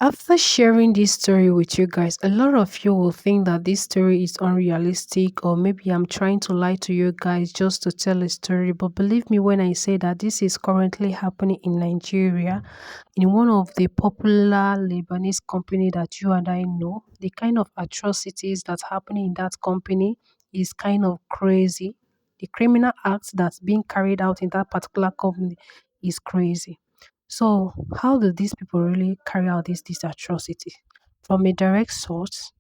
After sharing this story with you guys, a lot of you will think that this story is unrealistic, or maybe I'm trying to lie to you guys just to tell a story. But believe me when I say that this is currently happening in Nigeria, in one of the popular Lebanese company that you and I know. The kind of atrocities that's happening in that company is kind of crazy. The criminal acts that's being carried out in that particular company is crazy. So, how do these people really carry out this atrocity? From a direct source,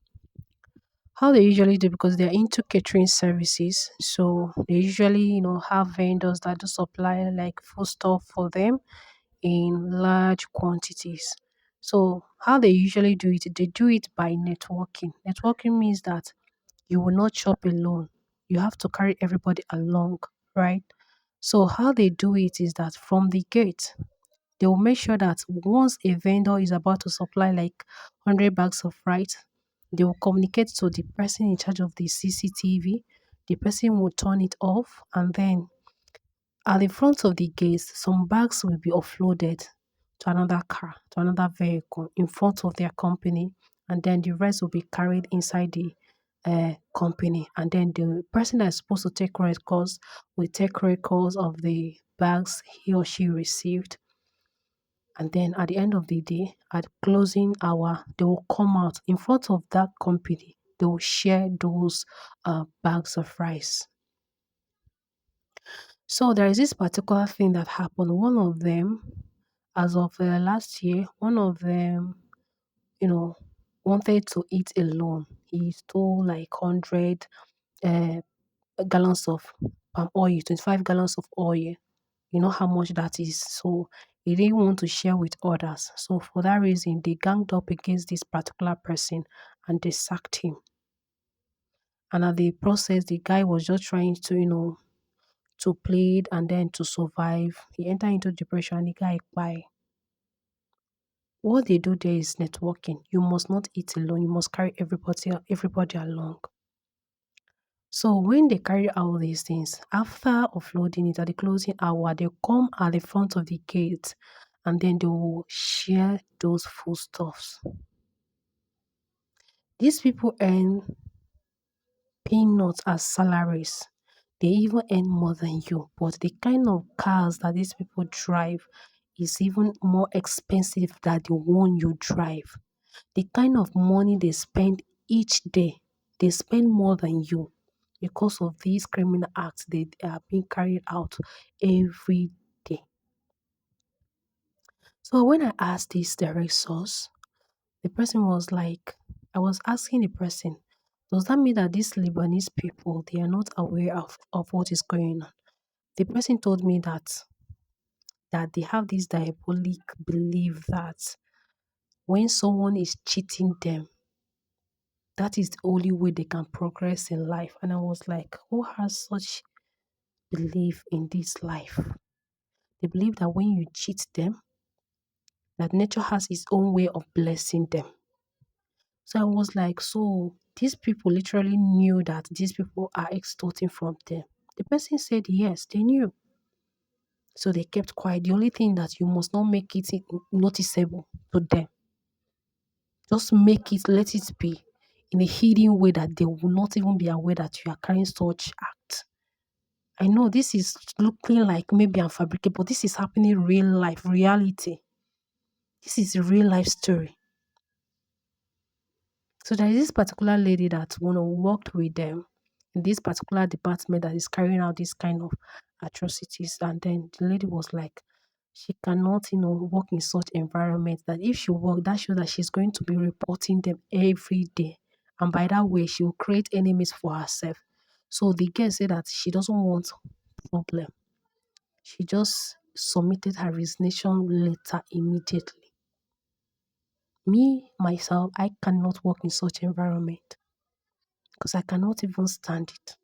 how they usually do, because they're into catering services. So they usually, have vendors that do supply like food stuff for them in large quantities. So how they usually do it, they do it by networking. Networking means that you will not shop alone. You have to carry everybody along, right? So how they do it is that from the gate, they will make sure that once a vendor is about to supply like 100 bags of rice, they will communicate to the person in charge of the CCTV. The person will turn it off, and then at the front of the gates, some bags will be offloaded to another car, to another vehicle in front of their company, and then the rest will be carried inside the company. And then the person that is supposed to take records will take records of the bags he or she received, and then at the end of the day, at closing hour, they will come out in front of that company. They will share those bags of rice. So there is this particular thing that happened. One of them, as of last year, one of them, you know, wanted to eat alone. He stole like 100 uh, gallons of palm oil, 25 gallons of oil. You know how much that is. So he didn't want to share with others. So for that reason, they ganged up against this particular person and they sacked him. And at the process, the guy was just trying to, to plead and then to survive. He entered into depression and the guy died. What they do there is networking. You must not eat alone. You must carry everybody along. So when they carry out these things, after offloading it at the closing hour, they come at the front of the gate and then they will share those foodstuffs. These people earn peanuts as salaries. They even earn more than you. But the kind of cars that these people drive is even more expensive than the one you drive. The kind of money they spend each day, they spend more than you because of these criminal acts they are being carried out every day. So when I asked this direct source, the person was like, I was asking the person, does that mean that these Lebanese people they are not aware of what is going on? The person told me that they have this diabolic belief that when someone is cheating them, that is the only way they can progress in life. And I was like, who has such belief in this life? They believe that when you cheat them, that nature has its own way of blessing them. So I was like, so these people literally knew that these people are extorting from them. The person said yes, they knew. So they kept quiet. The only thing that you must not make it noticeable to them. Just make it, let it be in a hidden way that they will not even be aware that you are carrying such act. I know this is looking like maybe I'm fabricating, but this is happening real life, reality. This is a real life story. So there is this particular lady that worked with them in this particular department that is carrying out this kind of atrocities. And then the lady was like, she cannot, work in such environment that if she work, that shows that she's going to be reporting them every day. And by that way, she will create enemies for herself. So the girl said that she doesn't want problem. She just submitted her resignation letter immediately. Me, myself, I cannot work in such environment because I cannot even stand it.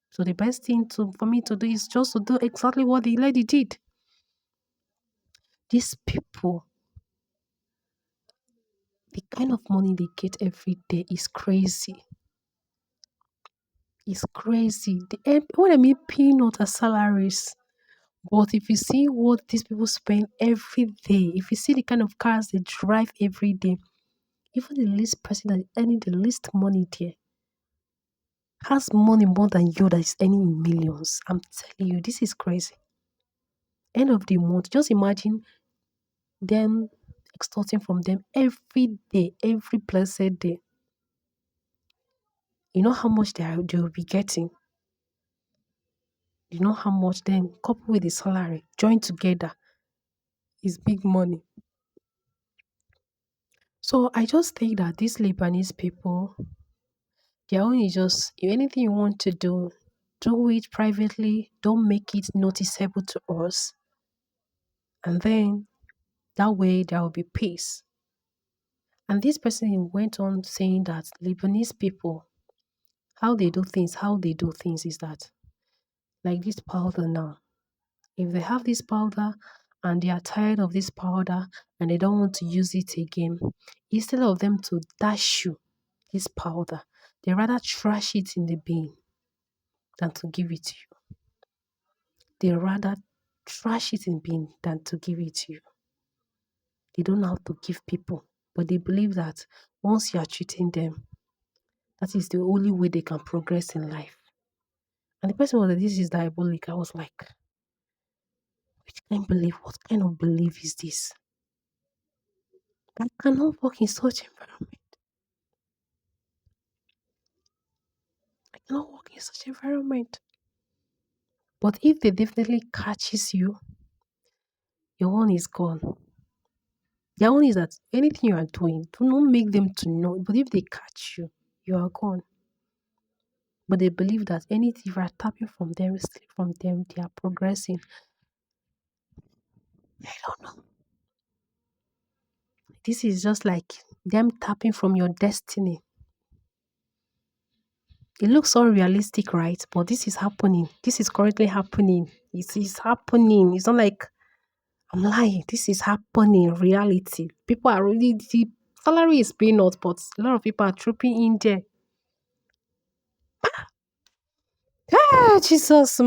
So the best thing for me to do is just to do exactly what the lady did. These people, the kind of money they get every day is crazy. It's crazy. What I mean, peanut as salaries. But if you see what these people spend every day, if you see the kind of cars they drive every day, even the least person that is earning the least money there has money more than you that is earning in millions. I'm telling you, this is crazy. End of the month, just imagine them extorting from them every day, every blessed day. You know how much they will be getting. You know how much then coupled with the salary, joined together is big money. So I just think that these Lebanese people, their own is just if anything you want to do it privately. Don't make it noticeable to us. And then that way there will be peace. And this person went on saying that Lebanese people, how they do things is that like this powder now. If they have this powder and they are tired of this powder and they don't want to use it again, instead of them to dash you this powder, they rather trash it in the bin than to give it to you. They rather trash it in bin than to give it to you. They don't know how to give people, but they believe that once you are treating them, that is the only way they can progress in life. And the person was like, this is diabolic. I was like, which kind of belief? What kind of belief is this? I cannot work in such environment. I cannot work in such environment. But if they definitely catches you, your one is gone. Their own is that anything you are doing, do not make them to know. But if they catch you, you are gone. But they believe that anything you are tapping from them, stealing from them, they are progressing. I don't know. This is just like them tapping from your destiny. It looks unrealistic, right? But this is happening. This is currently happening. It is happening. It's not like I'm lying. This is happening. Reality. People are really the salary is paying out, but a lot of people are trooping in there. Ah, Jesus.